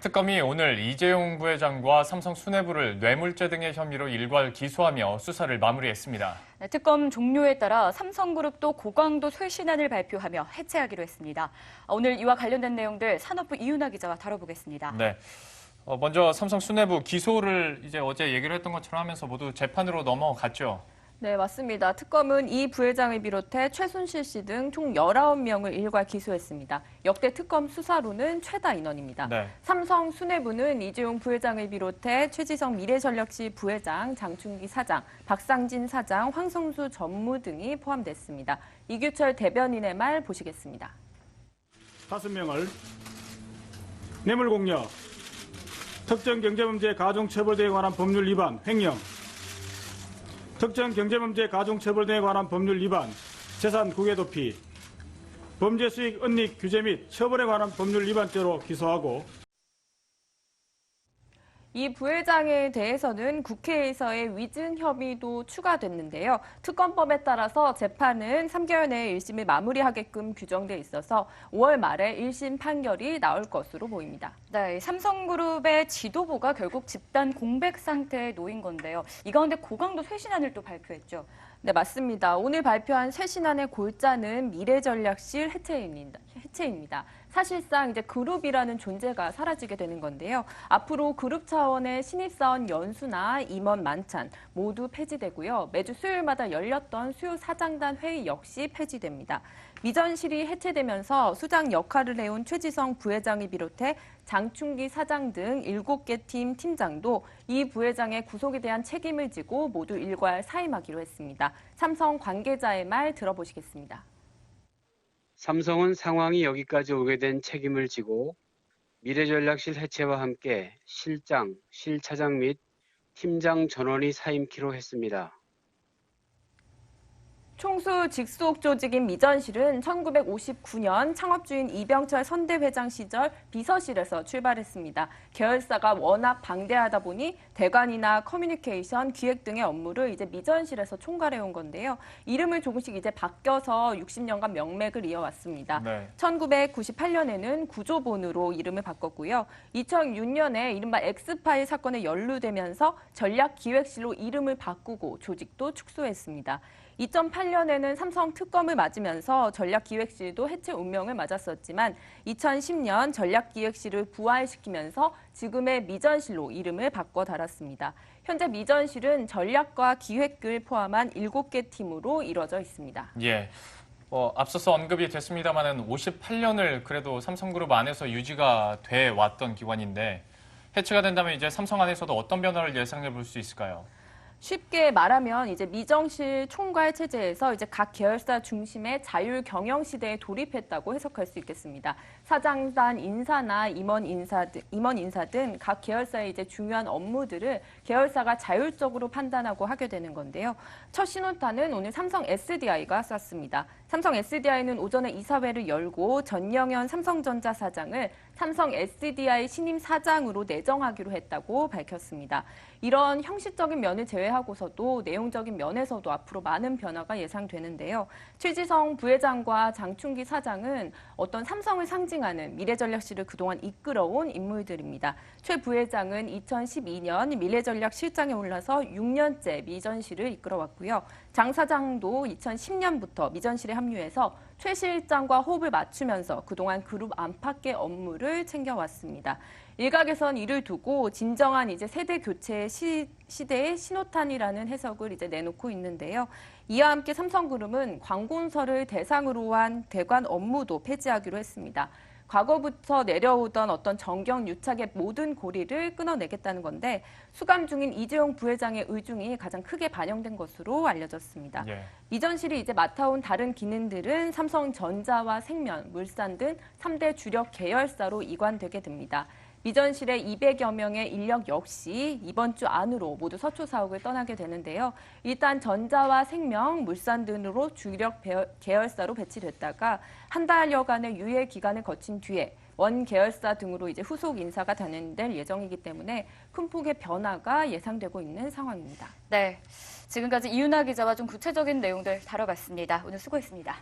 특검이 오늘 이재용 부회장과 삼성 수뇌부를 뇌물죄 등의 혐의로 일괄 기소하며 수사를 마무리했습니다. 네, 특검 종료에 따라 삼성그룹도 고강도 쇄신안을 발표하며 해체하기로 했습니다. 오늘 이와 관련된 내용들 산업부 이윤아 기자와 다뤄보겠습니다. 네. 먼저 삼성 수뇌부 기소를 이제 어제 얘기를 했던 것처럼 하면서 모두 재판으로 넘어갔죠. 네, 맞습니다. 특검은 이 부회장을 비롯해 최순실 씨 등 총 19명을 일괄 기소했습니다. 역대 특검 수사로는 최다 인원입니다. 네. 삼성 수뇌부는 이재용 부회장을 비롯해 최지성 미래전략실 부회장, 장충기 사장, 박상진 사장, 황성수 전무 등이 포함됐습니다. 이규철 대변인의 말 보시겠습니다. 5명을 뇌물공여, 특정 경제범죄 가중처벌 등에 관한 법률 위반, 횡령, 특정 경제범죄 가중처벌 등에 관한 법률 위반, 재산 국외도피, 범죄 수익 은닉 규제 및 처벌에 관한 법률 위반죄로 기소하고 이 부회장에 대해서는 국회에서의 위증 혐의도 추가됐는데요. 특검법에 따라서 재판은 3개월 내에 1심을 마무리하게끔 규정돼 있어서 5월 말에 1심 판결이 나올 것으로 보입니다. 네, 삼성그룹의 지도부가 결국 집단 공백 상태에 놓인 건데요. 이 가운데 고강도 쇄신안을 또 발표했죠. 네, 맞습니다. 오늘 발표한 쇄신안의 골자는 미래전략실 해체입니다. 사실상 이제 그룹이라는 존재가 사라지게 되는 건데요. 앞으로 그룹 차원의 신입사원 연수나 임원 만찬 모두 폐지되고요. 매주 수요일마다 열렸던 수요 사장단 회의 역시 폐지됩니다. 미전실이 해체되면서 수장 역할을 해온 최지성 부회장을 비롯해 장충기 사장 등 7개 팀 팀장도 이 부회장의 구속에 대한 책임을 지고 모두 일괄 사임하기로 했습니다. 삼성 관계자의 말 들어보시겠습니다. 삼성은 상황이 여기까지 오게 된 책임을 지고 미래전략실 해체와 함께 실장, 실차장 및 팀장 전원이 사임키로 했습니다. 총수 직속 조직인 미전실은 1959년 창업주인 이병철 선대회장 시절 비서실에서 출발했습니다. 계열사가 워낙 방대하다 보니 대관이나 커뮤니케이션, 기획 등의 업무를 이제 미전실에서 총괄해온 건데요. 이름을 조금씩 이제 바뀌어서 60년간 명맥을 이어왔습니다. 네. 1998년에는 구조본으로 이름을 바꿨고요. 2006년에 이른바 엑스파일 사건에 연루되면서 전략기획실로 이름을 바꾸고 조직도 축소했습니다. 2008년에는 삼성 특검을 맞으면서 전략기획실도 해체 운명을 맞았었지만 2010년 전략기획실을 부활시키면서 지금의 미전실로 이름을 바꿔 달았습니다. 현재 미전실은 전략과 기획을 포함한 7개 팀으로 이루어져 있습니다. 예. 앞서서 언급이 됐습니다만은 58년을 그래도 삼성그룹 안에서 유지가 돼 왔던 기관인데 해체가 된다면 이제 삼성 안에서도 어떤 변화를 예상해 볼 수 있을까요? 쉽게 말하면 이제 미정실 총괄 체제에서 이제 각 계열사 중심의 자율 경영 시대에 돌입했다고 해석할 수 있겠습니다. 사장단 인사나 임원 인사 등 각 계열사의 이제 중요한 업무들을 계열사가 자율적으로 판단하고 하게 되는 건데요. 첫 신호탄은 오늘 삼성 SDI가 쐈습니다. 삼성 SDI는 오전에 이사회를 열고 전영현 삼성전자 사장을 삼성 SDI 신임 사장으로 내정하기로 했다고 밝혔습니다. 이런 형식적인 면을 제외하고서도 내용적인 면에서도 앞으로 많은 변화가 예상되는데요. 최지성 부회장과 장충기 사장은 어떤 삼성을 상징하는 미래전략실을 그동안 이끌어온 인물들입니다. 최 부회장은 2012년 미래전략실장에 올라서 6년째 미전실을 이끌어왔고요. 장 사장도 2010년부터 미전실에 합류해서 최 실장과 호흡을 맞추면서 그동안 그룹 안팎의 업무를 챙겨왔습니다. 일각에선 이를 두고 진정한 이제 세대 교체의 시대의 신호탄이라는 해석을 이제 내놓고 있는데요. 이와 함께 삼성그룹은 관공서를 대상으로 한 대관 업무도 폐지하기로 했습니다. 과거부터 내려오던 어떤 정경 유착의 모든 고리를 끊어내겠다는 건데 수감 중인 이재용 부회장의 의중이 가장 크게 반영된 것으로 알려졌습니다. 예. 미전실이 이제 맡아온 다른 기능들은 삼성전자와 생면, 물산 등 3대 주력 계열사로 이관되게 됩니다. 미전실의 200여 명의 인력 역시 이번 주 안으로 모두 서초 사옥을 떠나게 되는데요. 일단 전자와 생명, 물산 등으로 주력 계열사로 배치됐다가 한 달여간의 유예 기간을 거친 뒤에 원 계열사 등으로 이제 후속 인사가 단행될 예정이기 때문에 큰 폭의 변화가 예상되고 있는 상황입니다. 네, 지금까지 이윤아 기자와 좀 구체적인 내용들 다뤄봤습니다. 오늘 수고했습니다.